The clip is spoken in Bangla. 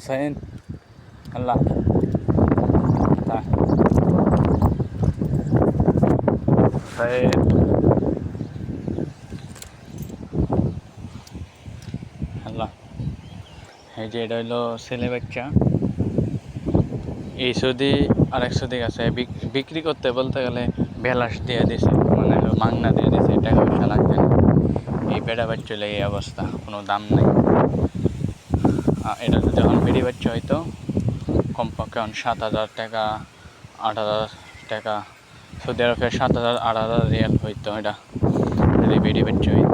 হুসাইন আল্লাহ হুসাইন আল্লাহ। এই যে এটা হইলো ছেলে বাচ্চা। এই সৌদি আরেক সৌদি আছে বিক্রি করতে বলতে গেলে বেলাস দিয়ে দিছে, মানে মাংনা দিয়ে দিছে, টাকা পয়সা লাগছে না। এই বেড়া বাচ্চা হলে এই অবস্থা, কোনো দাম নাই। এটা যদি এখন বেড়ি বাচ্চা হয়তো কমপক্ষে এখন 7,000 টাকা 8,000 টাকা, সৌদি আরবে 7,000 8,000 রিয়াল হইতো এটা যদি বেড়ি বাচ্চা হইতো।